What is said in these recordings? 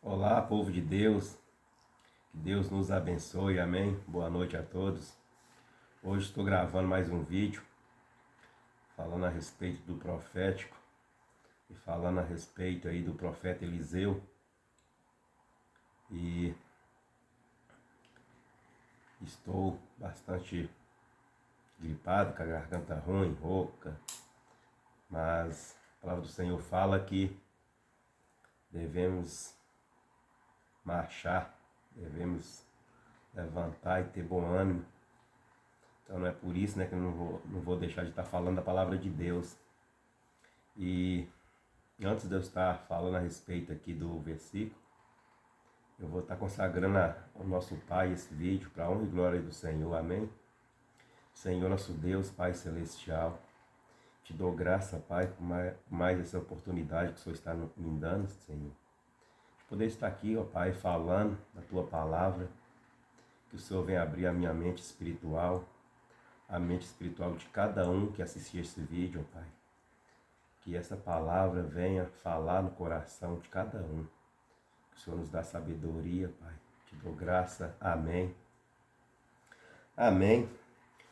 Olá, povo de Deus, que Deus nos abençoe, amém? Boa noite a todos. Hoje estou gravando mais um vídeo falando a respeito do profético e falando a respeito aí do profeta Eliseu. E estou bastante gripado, com a garganta ruim, rouca, mas a palavra do Senhor fala que devemos marchar, devemos levantar e ter bom ânimo. Então não é por isso, que eu não vou deixar de estar falando da palavra de Deus. E antes de eu estar falando a respeito aqui do versículo, eu vou estar consagrando ao nosso Pai esse vídeo para a honra e glória do Senhor, amém? Senhor nosso Deus, Pai Celestial, te dou graça, Pai, por mais essa oportunidade que o Senhor está me dando, Senhor. De poder estar aqui, ó Pai, falando da Tua palavra, que o Senhor venha abrir a minha mente espiritual, a mente espiritual de cada um que assistir esse vídeo, ó Pai. Que essa palavra venha falar no coração de cada um. Que o Senhor nos dá sabedoria, Pai. Te dou graça. Amém. Amém.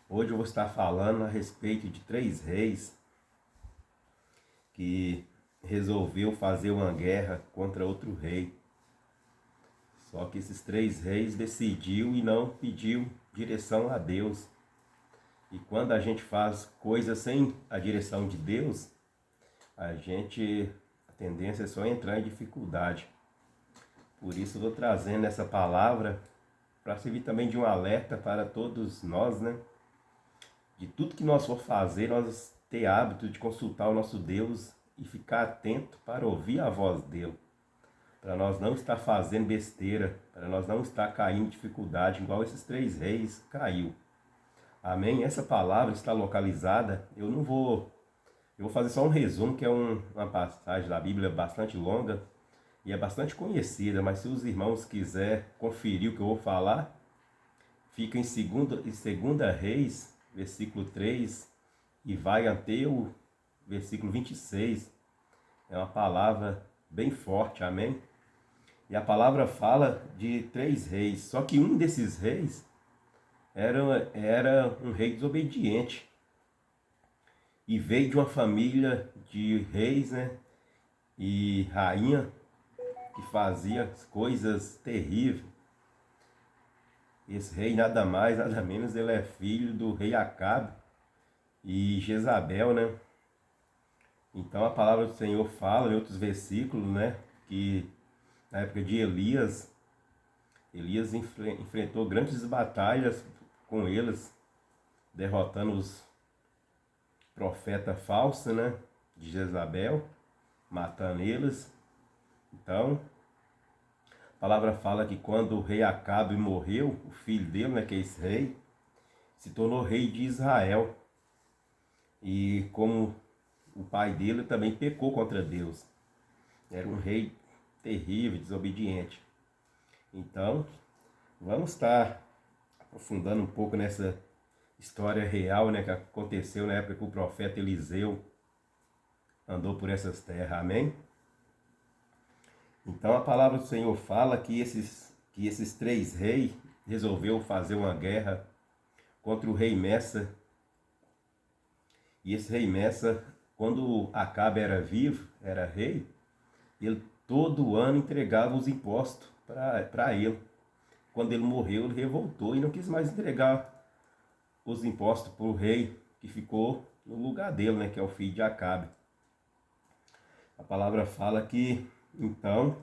Hoje eu vou estar falando a respeito de 3 reis que resolveu fazer uma guerra contra outro rei. Só que esses 3 reis decidiu e não pediu direção a Deus. E quando a gente faz coisas sem a direção de Deus, a tendência é só entrar em dificuldade. Por isso eu estou trazendo essa palavra para servir também de um alerta para todos nós, De tudo que nós for fazer, nós ter hábito de consultar o nosso Deus e ficar atento para ouvir a voz dele. Para nós não estar fazendo besteira, para nós não estar caindo em dificuldade, igual esses 3 reis caiu. Amém? Essa palavra está localizada, eu vou fazer só um resumo, que é uma passagem da Bíblia bastante longa e é bastante conhecida, mas se os irmãos quiserem conferir o que eu vou falar, fica em 2 Reis, versículo 3, e vai até o versículo 26. É uma palavra bem forte, amém? E a palavra fala de 3 reis, só que um desses reis era um rei desobediente. E veio de uma família de reis, e rainha, que fazia coisas terríveis. Esse rei nada mais, nada menos, ele é filho do rei Acabe e Jezabel, Então a palavra do Senhor fala em outros versículos, que na época de Elias enfrentou grandes batalhas com eles, derrotando os profeta falso, de Jezabel, matando eles. Então, a palavra fala que quando o rei Acabe morreu, o filho dele, que é esse rei, se tornou rei de Israel. E como o pai dele também pecou contra Deus. Era um rei terrível, desobediente. Então, vamos estar aprofundando um pouco nessa história real, que aconteceu na época que o profeta Eliseu andou por essas terras, amém? Então a palavra do Senhor fala que esses 3 reis resolveu fazer uma guerra contra o rei Messa. E esse rei Messa, quando Acabe era vivo, era rei, ele todo ano entregava os impostos para ele. Quando ele morreu, ele revoltou e não quis mais entregar os impostos para o rei que ficou no lugar dele, que é o filho de Acabe. A palavra fala que, então,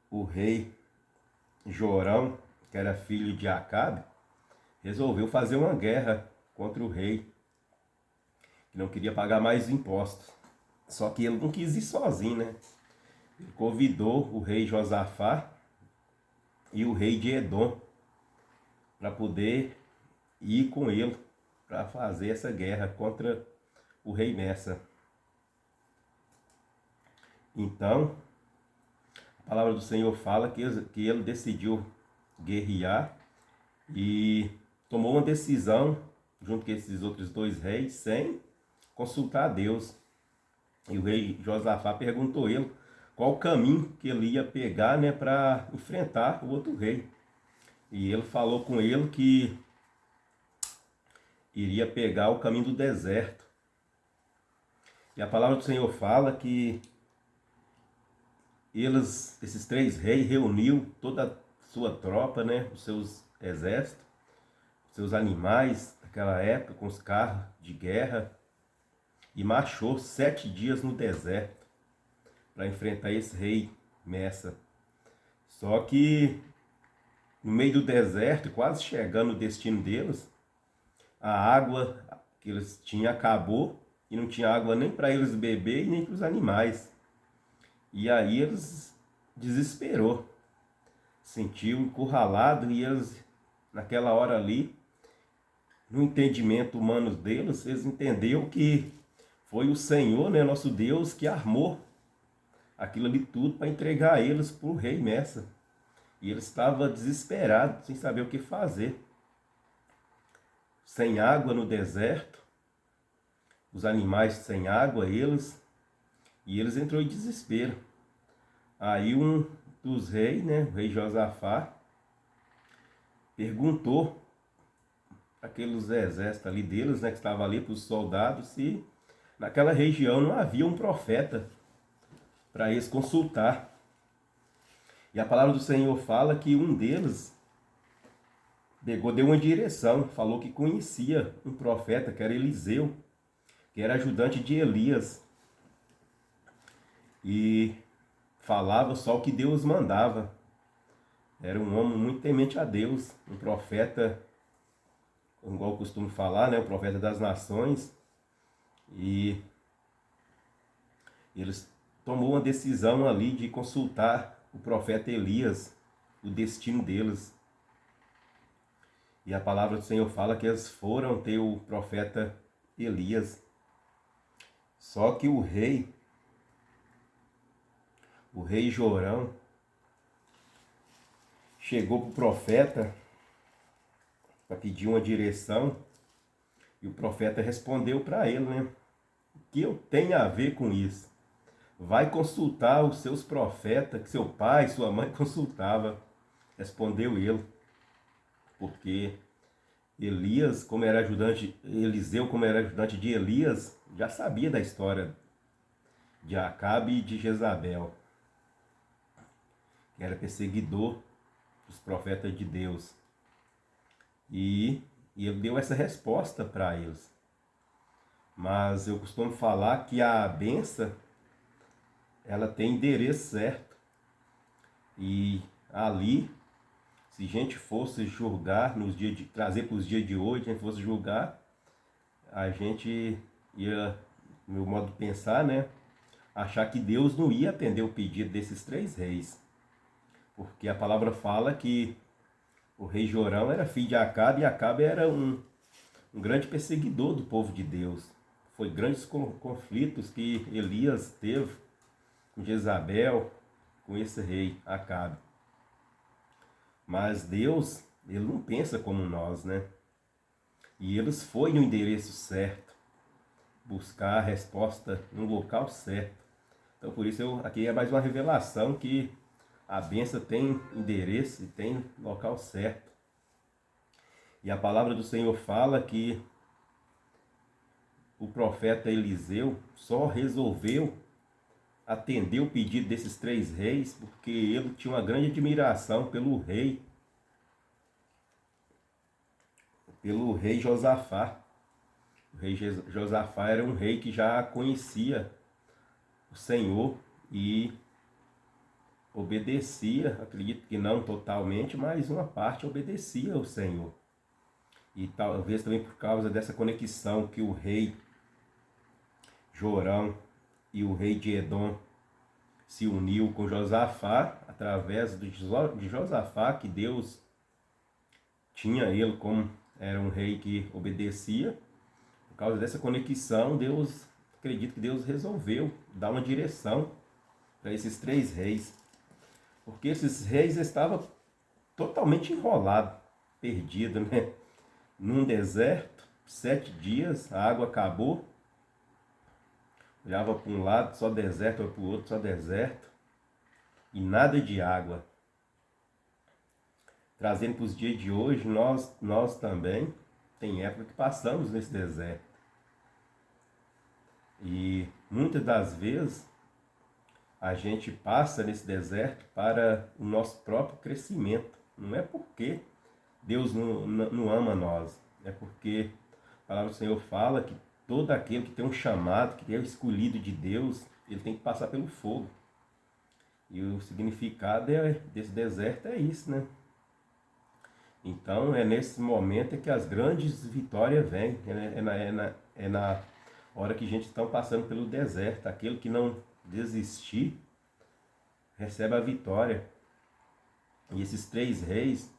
o rei Jorão, que era filho de Acabe, resolveu fazer uma guerra contra o rei, que não queria pagar mais impostos. Só que ele não quis ir sozinho, Ele convidou o rei Josafá e o rei de Edom para poder ir com ele para fazer essa guerra contra o rei Messa. Então, a palavra do Senhor fala que ele decidiu guerrear e tomou uma decisão junto com esses outros 2 reis sem consultar a Deus. E o rei Josafá perguntou ele qual caminho que ele ia pegar, né, para enfrentar o outro rei. E ele falou com ele que iria pegar o caminho do deserto. E a palavra do Senhor fala que esses três reis reuniu toda a sua tropa, né, os seus exércitos, os seus animais naquela época, com os carros de guerra, e marchou 7 dias no deserto para enfrentar esse rei Messa. Só que no meio do deserto, quase chegando no destino deles, a água que eles tinham acabou e não tinha água nem para eles beber e nem para os animais. E aí eles desesperou, sentiu encurralado e eles, naquela hora ali, no entendimento humano deles, eles entenderam que foi o Senhor, né, nosso Deus, que armou aquilo ali tudo para entregar eles para o rei Messa. E eles estavam desesperados, sem saber o que fazer. Sem água no deserto, os animais sem água, e eles entrou em desespero. Aí um dos reis, né, o rei Josafá, perguntou aqueles exércitos ali deles, né, que estavam ali para os soldados, se naquela região não havia um profeta para eles consultar. E a palavra do Senhor fala que um deles deu uma direção, falou que conhecia um profeta, que era Eliseu, que era ajudante de Elias. E falava só o que Deus mandava. Era um homem muito temente a Deus, um profeta, igual eu costumo falar, né, o profeta das nações. E eles tomou uma decisão ali de consultar o profeta Elias, o destino deles. E a palavra do Senhor fala que eles foram ter o profeta Elias. Só que o rei Jorão, chegou para o profeta para pedir uma direção, e o profeta respondeu para ele, né? O que eu tenho a ver com isso? Vai consultar os seus profetas, que seu pai, sua mãe consultava. Respondeu ele, porque Elias, como era ajudante, Eliseu, como era ajudante de Elias, já sabia da história de Acabe e de Jezabel, que era perseguidor dos profetas de Deus. E ele deu essa resposta para eles. Mas eu costumo falar que a benção, ela tem endereço certo. E ali, se a gente fosse julgar, trazer para os dias de hoje, a gente fosse julgar, a gente ia, no meu modo de pensar, né, achar que Deus não ia atender o pedido desses três reis. Porque a palavra fala que o rei Jorão era filho de Acabe, e Acabe era um grande perseguidor do povo de Deus. Foi grandes conflitos que Elias teve com Jezabel, com esse rei Acabe. Mas Deus, ele não pensa como nós, né? E eles foram no endereço certo, buscar a resposta no local certo. Então por isso aqui é mais uma revelação que a bênção tem endereço e tem local certo. E a palavra do Senhor fala que o profeta Eliseu só resolveu atender o pedido desses três reis porque ele tinha uma grande admiração pelo rei Josafá. O rei Josafá era um rei que já conhecia o Senhor e obedecia, acredito que não totalmente, mas uma parte obedecia ao Senhor. E talvez também por causa dessa conexão que o rei Jorão e o rei de Edom se uniu com Josafá, através de Josafá, que Deus tinha ele como era um rei que obedecia. Por causa dessa conexão, acredito que Deus resolveu dar uma direção para esses três reis. Porque esses reis estavam totalmente enrolados, perdidos, né? Num deserto, 7 dias, a água acabou. Olhava para um lado, só deserto, para o outro, só deserto. e nada de água. Trazendo para os dias de hoje, nós também tem época que passamos nesse deserto. E muitas das vezes a gente passa nesse deserto para o nosso próprio crescimento. Não é porque Deus não ama nós, é porque a palavra do Senhor fala que todo aquele que tem um chamado, que é o escolhido de Deus, ele tem que passar pelo fogo. E o significado desse deserto é isso, né? Então é nesse momento que as grandes vitórias vêm. É na hora que a gente está passando pelo deserto. Aquele que não desistir recebe a vitória. E esses 3 reis,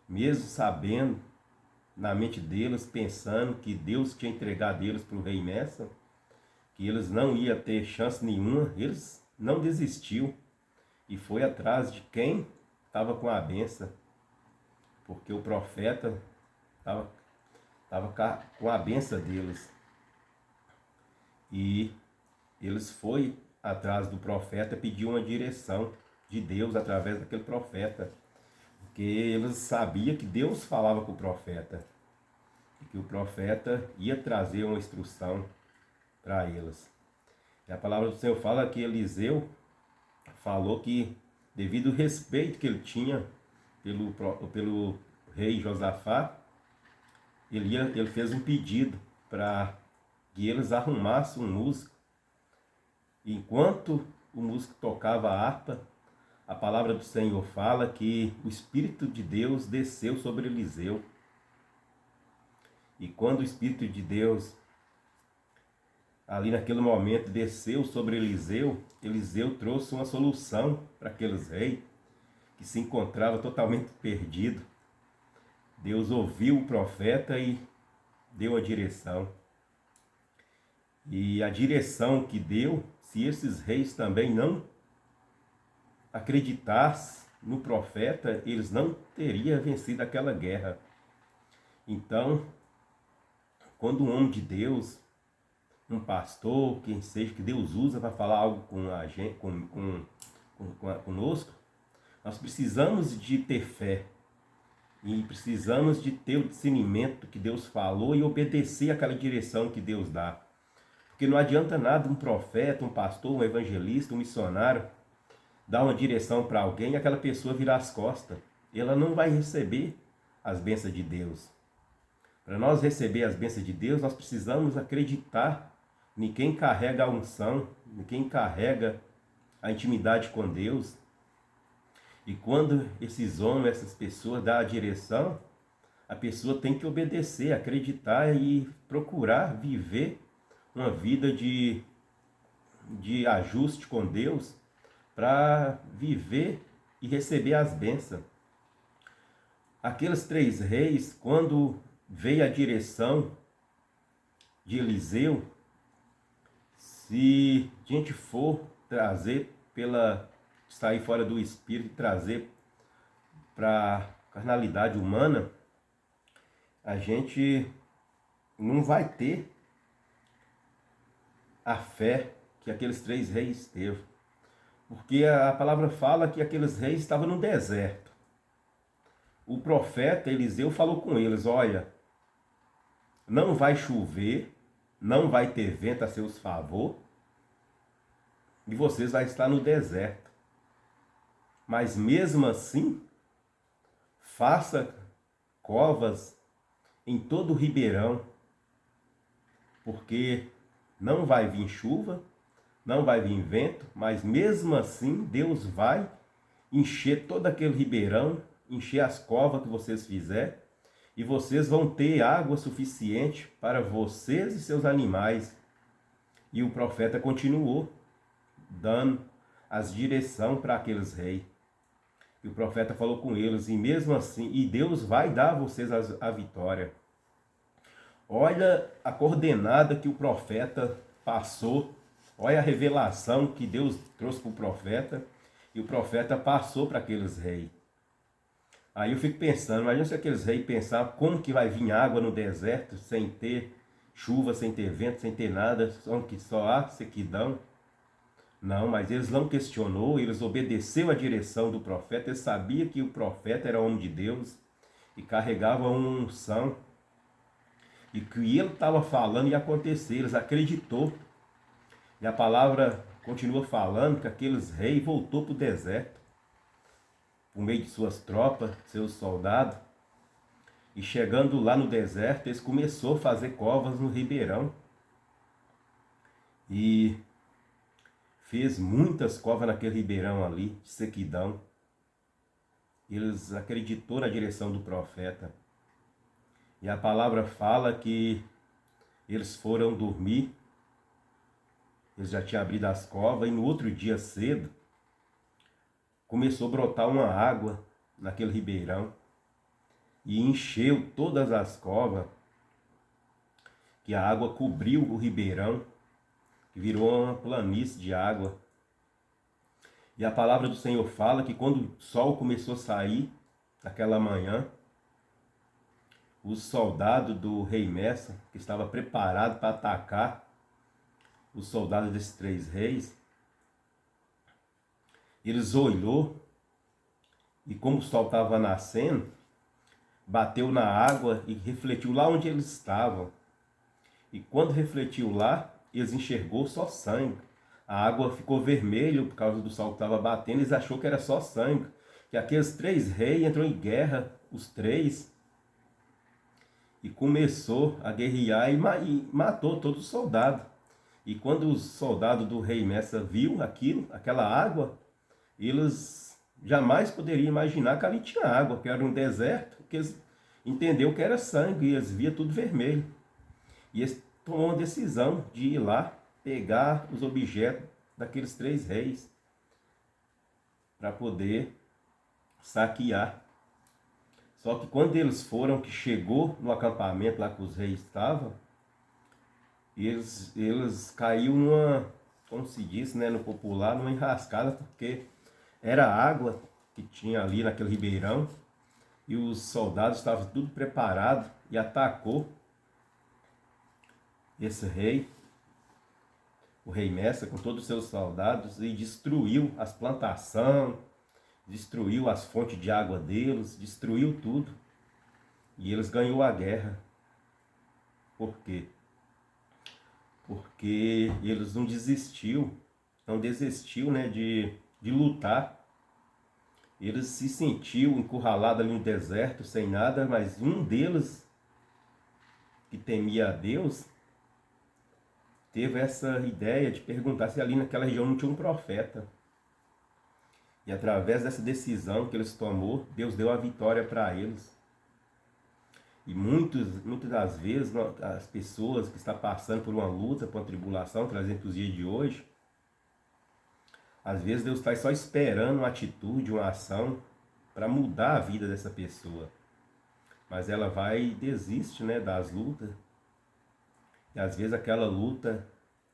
mesmo sabendo na mente deles, pensando que Deus tinha entregado eles para o rei Messa, que eles não iam ter chance nenhuma, eles não desistiu e foi atrás de quem estava com a benção, porque o profeta estava com a benção deles. E eles foram atrás do profeta, pediu uma direção de Deus através daquele profeta, porque eles sabiam que Deus falava com o profeta, e que o profeta ia trazer uma instrução para eles. E a palavra do Senhor fala que Eliseu falou que, devido ao respeito que ele tinha pelo rei Josafá, ele fez um pedido para que eles arrumassem um músico. Enquanto o músico tocava a harpa, a palavra do Senhor fala que o Espírito de Deus desceu sobre Eliseu. E quando o Espírito de Deus, ali naquele momento, desceu sobre Eliseu, Eliseu trouxe uma solução para aqueles reis que se encontravam totalmente perdidos. Deus ouviu o profeta e deu a direção. E a direção que deu, se esses reis também não acreditassem no profeta, eles não teriam vencido aquela guerra. Então, quando um homem de Deus, um pastor, quem seja que Deus usa para falar algo com a gente, conosco, nós precisamos de ter fé e precisamos de ter o discernimento que Deus falou e obedecer aquela direção que Deus dá. Porque não adianta nada um profeta, um pastor, um evangelista, um missionário dar uma direção para alguém e aquela pessoa virar as costas. Ela não vai receber as bênçãos de Deus. Para nós receber as bênçãos de Deus, nós precisamos acreditar em quem carrega a unção, em quem carrega a intimidade com Deus. E quando esses homens, essas pessoas dão a direção, a pessoa tem que obedecer, acreditar e procurar viver uma vida de ajuste com Deus para viver e receber as bênçãos. Aqueles 3 reis, quando veio a direção de Eliseu, se a gente for trazer sair fora do espírito e trazer para a carnalidade humana, a gente não vai ter a fé que aqueles 3 reis teve. Porque a palavra fala que aqueles reis estavam no deserto. O profeta Eliseu falou com eles: olha, não vai chover, não vai ter vento a seus favor, e vocês vão estar no deserto. Mas mesmo assim, faça covas em todo o ribeirão, porque não vai vir chuva, não vai vir vento, mas mesmo assim Deus vai encher todo aquele ribeirão, encher as covas que vocês fizerem, e vocês vão ter água suficiente para vocês e seus animais. E o profeta continuou dando as direções para aqueles reis. E o profeta falou com eles, e mesmo assim, e Deus vai dar a vocês a vitória. Olha a coordenada que o profeta passou, olha a revelação que Deus trouxe para o profeta, e o profeta passou para aqueles reis. Aí eu fico pensando, imagina se aqueles reis pensavam como que vai vir água no deserto, sem ter chuva, sem ter vento, sem ter nada, só há sequidão. Não, mas eles não questionou, eles obedeceram a direção do profeta, eles sabiam que o profeta era homem de Deus e carregava uma unção. E que ele estava falando ia acontecer, eles acreditou. E a palavra continua falando que aqueles reis voltou para o deserto, por meio de suas tropas, seus soldados. E chegando lá no deserto, eles começaram a fazer covas no ribeirão. E fez muitas covas naquele ribeirão ali, de sequidão. Eles acreditou na direção do profeta. E a palavra fala que eles foram dormir. Eles já tinham abrido as covas e no outro dia cedo começou a brotar uma água naquele ribeirão e encheu todas as covas, que a água cobriu o ribeirão, que virou uma planície de água. E a palavra do Senhor fala que quando o sol começou a sair, naquela manhã, os soldados do rei Messa, que estava preparado para atacar os soldados desses 3 reis, eles olhou e como o sol estava nascendo, bateu na água e refletiu lá onde eles estavam. E quando refletiu lá, eles enxergou só sangue. A água ficou vermelha por causa do sol que estava batendo, eles achou que era só sangue. Que aqueles 3 reis entrou em guerra, os 3, e começou a guerrear e matou todos os soldados. E quando os soldados do rei Messa viu aquilo, aquela água, eles jamais poderiam imaginar que ali tinha água, que era um deserto, que eles entenderam que era sangue, e eles viam tudo vermelho. E eles tomaram uma decisão de ir lá pegar os objetos daqueles 3 reis para poder saquear. Só que quando eles foram, que chegou no acampamento lá que os reis estavam, eles caíram numa, como se diz, né, no popular, numa enrascada, porque era água que tinha ali naquele ribeirão e os soldados estavam tudo preparados e atacou esse rei, o rei Messa, com todos os seus soldados, e destruiu as plantações, destruiu as fontes de água deles, destruiu tudo. E eles ganhou a guerra. Por quê? Porque eles não desistiu, né, de lutar. Eles se sentiu encurralado ali no deserto, sem nada, mas um deles, que temia a Deus, teve essa ideia de perguntar se ali naquela região não tinha um profeta. E através dessa decisão que eles tomou, Deus deu a vitória para eles. E muitas das vezes, as pessoas que estão passando por uma luta, por uma tribulação, trazendo para os dias de hoje, às vezes Deus está só esperando uma atitude, uma ação, para mudar a vida dessa pessoa. Mas ela vai e desiste, né, das lutas. E às vezes aquela luta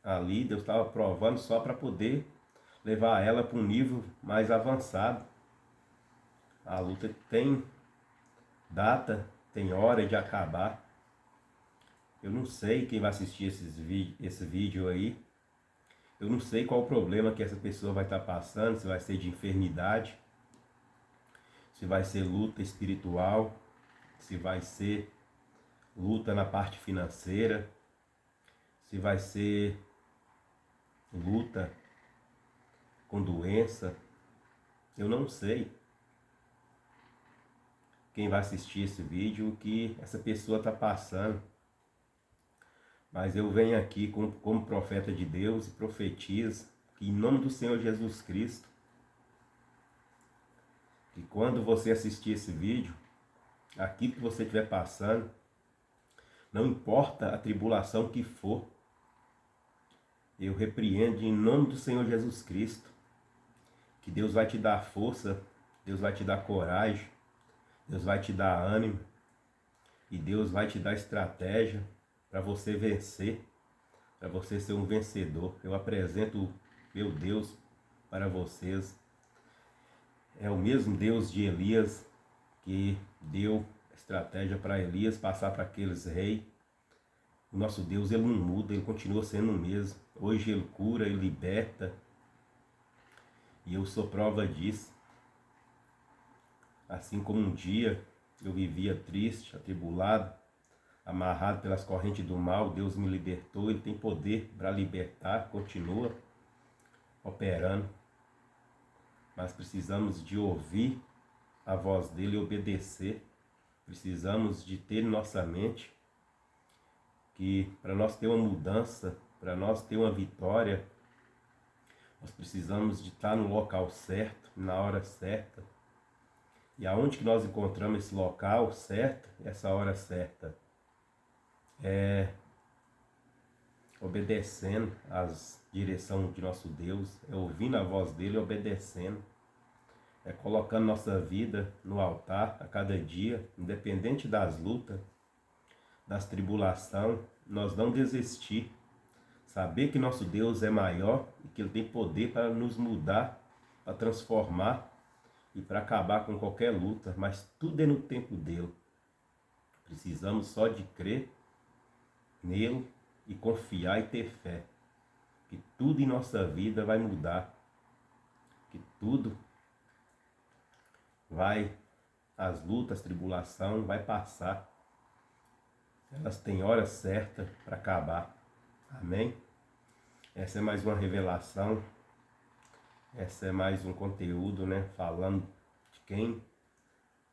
ali, Deus estava provando só para poder levar ela para um nível mais avançado. A luta tem data, tem hora de acabar. Eu não sei quem vai assistir esse vídeo aí. Eu não sei qual o problema que essa pessoa vai estar passando, se vai ser de enfermidade, se vai ser luta espiritual, se vai ser luta na parte financeira, se vai ser luta com doença. Eu não sei quem vai assistir esse vídeo, o que essa pessoa está passando. Mas eu venho aqui como profeta de Deus e profetizo que em nome do Senhor Jesus Cristo, que quando você assistir esse vídeo, aquilo que você estiver passando, não importa a tribulação que for, eu repreendo em nome do Senhor Jesus Cristo, que Deus vai te dar força, Deus vai te dar coragem, Deus vai te dar ânimo e Deus vai te dar estratégia para você vencer, para você ser um vencedor. Eu apresento meu Deus para vocês. É o mesmo Deus de Elias que deu estratégia para Elias passar para aqueles reis. O nosso Deus, ele não muda, ele continua sendo o mesmo. Hoje ele cura, ele liberta, E eu sou prova disso. Assim como um dia eu vivia triste, atribulado, amarrado pelas correntes do mal, Deus me libertou, Ele tem poder para libertar, continua operando. Mas precisamos de ouvir a voz dEle e obedecer. Precisamos de ter em nossa mente que para nós ter uma mudança, para nós ter uma vitória, nós precisamos de estar no local certo, na hora certa. E aonde que nós encontramos esse local certo, essa hora certa? É obedecendo às direções de nosso Deus, é ouvindo a voz dele e obedecendo. É colocando nossa vida no altar a cada dia, independente das lutas, das tribulações, nós não desistir. Saber que nosso Deus é maior e que Ele tem poder para nos mudar, para transformar e para acabar com qualquer luta, mas tudo é no tempo dele. Precisamos só de crer nele e confiar e ter fé, que tudo em nossa vida vai mudar, que tudo vai, as lutas, as tribulações vai passar. Elas têm hora certa para acabar. Amém? Essa é mais uma revelação. Essa é mais um conteúdo, né? Falando de quem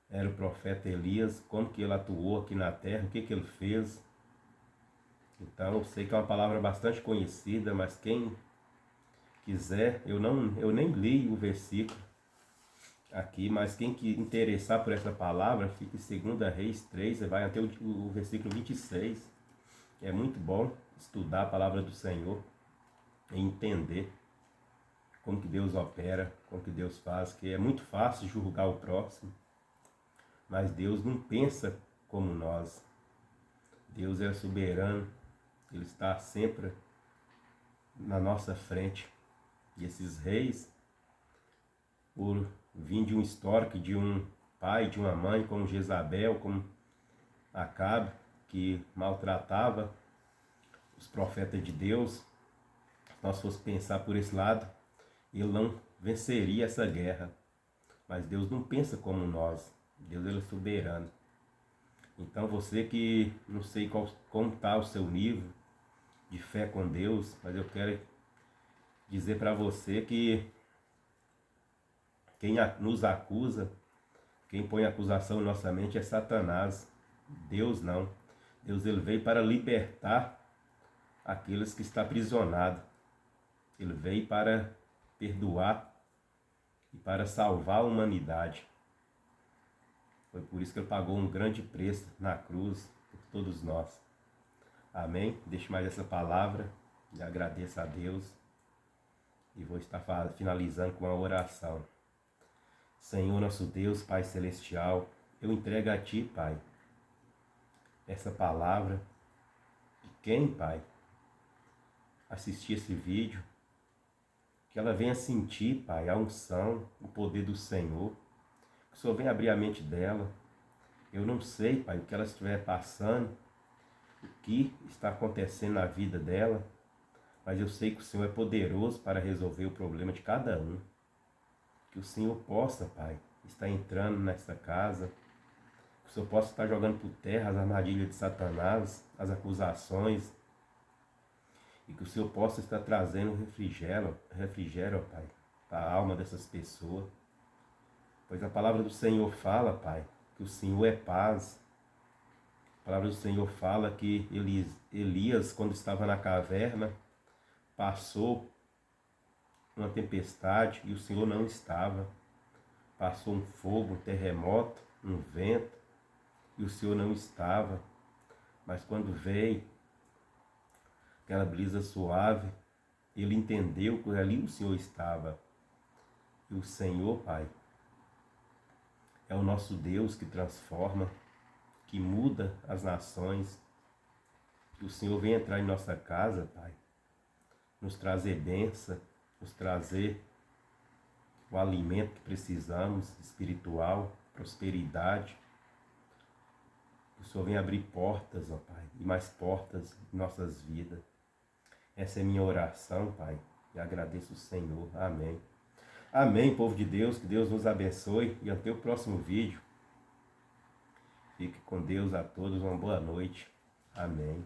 era o profeta Elias, como que ele atuou aqui na terra, o que que ele fez. Então, eu sei que é uma palavra bastante conhecida, mas quem quiser, eu nem li o versículo aqui, mas quem que interessar por essa palavra, fica em 2 Reis 3, vai até o versículo 26. É muito bom estudar a palavra do Senhor e entender como que Deus opera, como que Deus faz, que é muito fácil julgar o próximo, mas Deus não pensa como nós. Deus é soberano, Ele está sempre na nossa frente. E esses reis, por vir de um histórico, de um pai, de uma mãe, como Jezabel, como Acabe, que maltratava os profetas de Deus, se nós fosse pensar por esse lado, ele não venceria essa guerra. Mas Deus não pensa como nós. Deus ele é soberano. Então você que não sei como está o seu nível de fé com Deus, mas eu quero dizer para você que quem nos acusa, quem põe acusação em nossa mente é Satanás. Deus não. Deus ele veio para libertar aqueles que estão aprisionados. Ele veio para perdoar e para salvar a humanidade. Foi por isso que ele pagou um grande preço na cruz por todos nós. Amém? Deixo mais essa palavra e agradeço a Deus. E vou estar finalizando com uma oração. Senhor nosso Deus, Pai Celestial, eu entrego a Ti, Pai, essa palavra. De quem, Pai, assistir esse vídeo, que ela venha sentir, Pai, a unção, o poder do Senhor. Que o Senhor venha abrir a mente dela. Eu não sei, Pai, o que ela estiver passando, o que está acontecendo na vida dela, mas eu sei que o Senhor é poderoso para resolver o problema de cada um. Que o Senhor possa, Pai, estar entrando nessa casa, que o Senhor possa estar jogando por terra as armadilhas de Satanás, as acusações, e que o Senhor possa estar trazendo refrigério, Pai, para a alma dessas pessoas. Pois a palavra do Senhor fala, Pai, que o Senhor é paz. A palavra do Senhor fala que Elias, quando estava na caverna, passou uma tempestade e o Senhor não estava. Passou um fogo, um terremoto, um vento e o Senhor não estava. Mas quando veio aquela brisa suave, ele entendeu que ali o Senhor estava. E o Senhor, Pai, é o nosso Deus que transforma, que muda as nações. Que o Senhor venha entrar em nossa casa, Pai, nos trazer bênção, nos trazer o alimento que precisamos, espiritual, prosperidade. Que o Senhor venha abrir portas, ó Pai, e mais portas em nossas vidas. Essa é minha oração, Pai, e agradeço o Senhor. Amém. Amém, povo de Deus, que Deus nos abençoe e até o próximo vídeo. Fique com Deus a todos, uma boa noite. Amém.